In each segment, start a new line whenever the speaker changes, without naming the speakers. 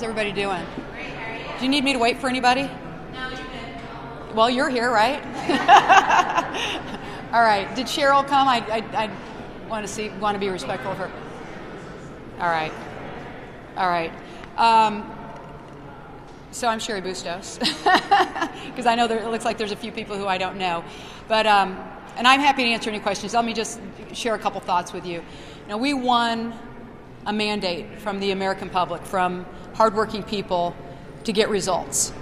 everybody doing? Great, how are you? Do you need me to wait for anybody?
No, you're good.
Well, you're here, right? All right. Did Cheryl come? I want to be respectful of her. All right. All right. So I'm Cheri Bustos, because I know it looks like there's a few people who I don't know, but and I'm happy to answer any questions. Let me just share a couple thoughts with you. Now, we won a mandate from the American public, from hardworking people, to get results,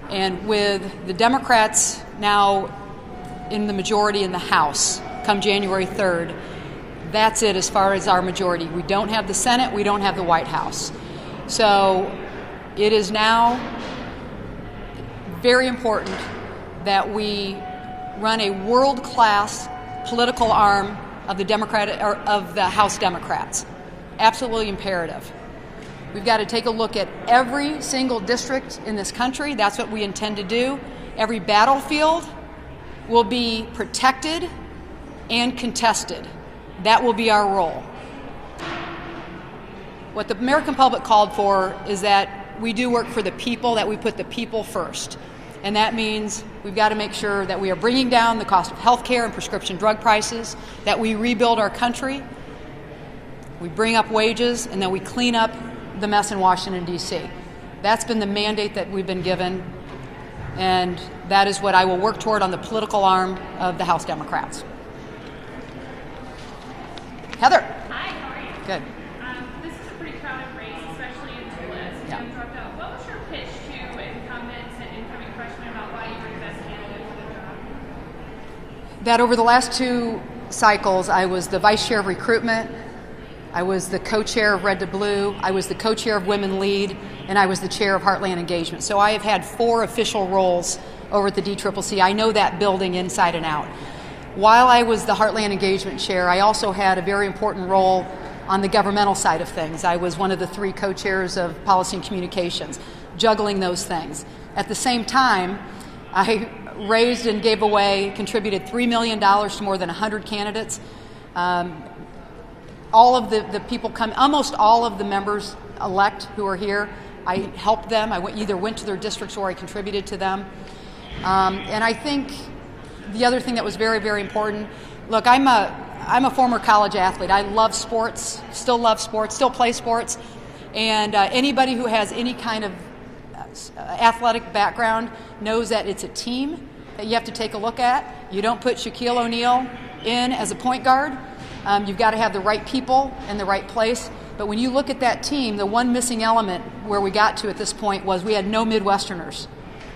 and with the Democrats now in the majority in the House come January 3rd, that's it as far as our majority. We don't have the Senate, we don't have the White House. So it is now very important that we run a world-class political arm of the House Democrats. Absolutely imperative. We've got to take a look at every single district in this country. That's what we intend to do. Every battlefield will be protected and contested. That will be our role. What the American public called for is that we do work for the people, that we put the people first. And that means we've got to make sure that we are bringing down the cost of health care and prescription drug prices, that we rebuild our country, we bring up wages, and then we clean up the mess in Washington, D.C. That's been the mandate that we've been given, and that is what I will work toward on the political arm of the House Democrats. Heather.
Hi, how are you?
Good.
This is a pretty crowded race, especially in Toulouse.
Yeah.
What was your pitch to incumbents and incoming freshmen about why you were the best candidate for the job?
That over the last 2 cycles, I was the vice chair of recruitment, I was the co-chair of Red to Blue, I was the co-chair of Women Lead, and I was the chair of Heartland Engagement. So I have had 4 official roles over at the DCCC. I know that building inside and out. While I was the Heartland Engagement chair, I also had a very important role on the governmental side of things. I was one of the 3 co-chairs of Policy and Communications, juggling those things. At the same time, I raised and gave away, contributed $3 million to more than 100 candidates. All of the people almost all of the members elect who are here, I helped them. I either went to their districts or I contributed to them. And I think the other thing that was very, very important, look, I'm a former college athlete. I love sports, still play sports. And anybody who has any kind of athletic background knows that it's a team that you have to take a look at. You don't put Shaquille O'Neal in as a point guard. You've got to have the right people in the right place. But when you look at that team, the one missing element where we got to at this point was we had no Midwesterners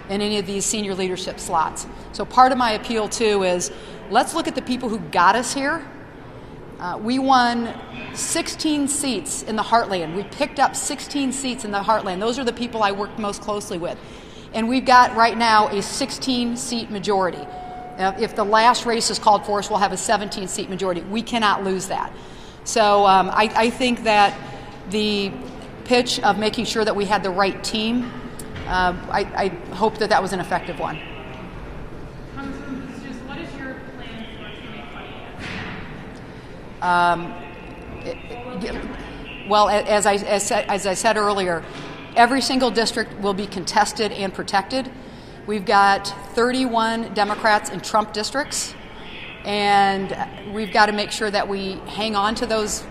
in any of these senior leadership slots. So part of my appeal, too, is let's look at the people who got us here. We won 16 seats in the Heartland. We picked up 16 seats in the Heartland. Those are the people I worked most closely with. And we've got right now a 16-seat majority. If the last race is called for us, we'll have a 17-seat majority. We cannot lose that. So I think that the pitch of making sure that we had the right team, I hope that was an effective one.
Congresswoman Bustos, what is your plan for 2020?
Well, as I said earlier, every single district will be contested and protected. We've got 31 Democrats in Trump districts, and we've got to make sure that we hang on to those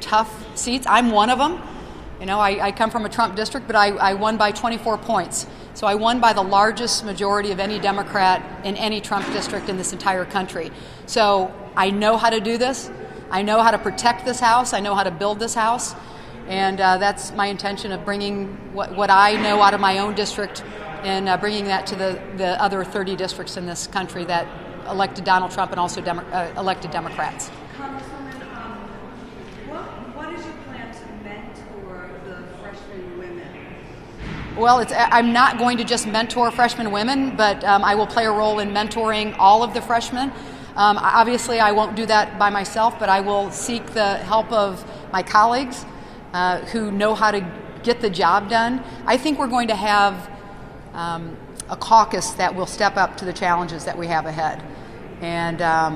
tough seats. I'm one of them. You know, I come from a Trump district, but I won by 24 points. So I won by the largest majority of any Democrat in any Trump district in this entire country. So I know how to do this. I know how to protect this House. I know how to build this House. And that's my intention of bringing what I know out of my own district and bringing that to the other 30 districts in this country that elected Donald Trump and also elected Democrats.
Congresswoman, what is your plan to mentor the freshman women?
Well, I'm not going to just mentor freshman women, but I will play a role in mentoring all of the freshmen. Obviously, I won't do that by myself, but I will seek the help of my colleagues who know how to get the job done. I think we're going to have a caucus that will step up to the challenges that we have ahead. And I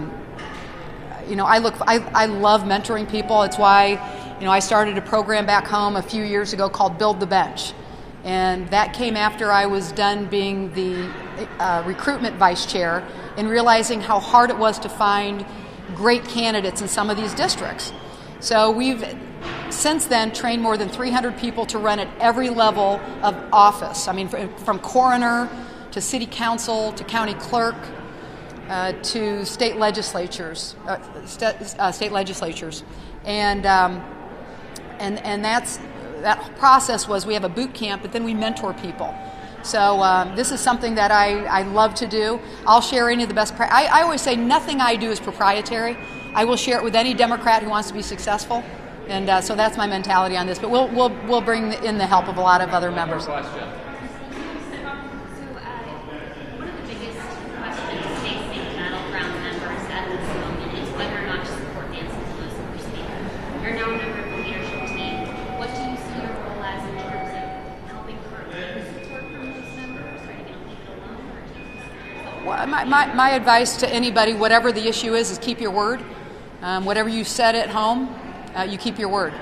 love mentoring people. It's why I started a program back home a few years ago called Build the Bench. And that came after I was done being the recruitment vice chair and realizing how hard it was to find great candidates in some of these districts. So we've since then trained more than 300 people to run at every level of office. I mean, from coroner to city council to county clerk to state legislatures, and that process was we have a boot camp, but then we mentor people. So this is something that I love to do. I'll share any of the best I always say nothing I do is proprietary. I will share it with any Democrat who wants to be successful, and so that's my mentality on this. But we'll bring in the help of a lot of other members.
One of the biggest questions facing battleground members at this moment is whether or not to support Nancy Pelosi for Speaker. You're now a member of the leadership team. What do you see your role as in terms of helping her get support from those members? Are you going to leave it alone, or do you
Well, my advice to anybody, whatever the issue is keep your word. Whatever you said at home, you keep your word.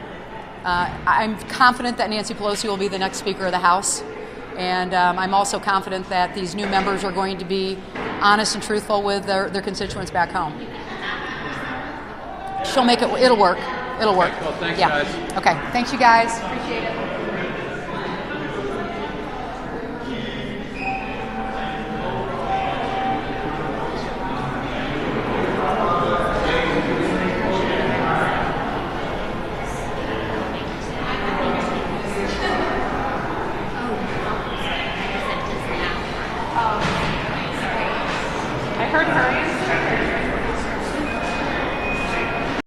I'm confident that Nancy Pelosi will be the next Speaker of the House, and I'm also confident that these new members are going to be honest and truthful with their constituents back home. She'll make it. It'll work. It'll work.
Well, thanks,
yeah.
guys.
Okay. Thanks, you guys. Appreciate it.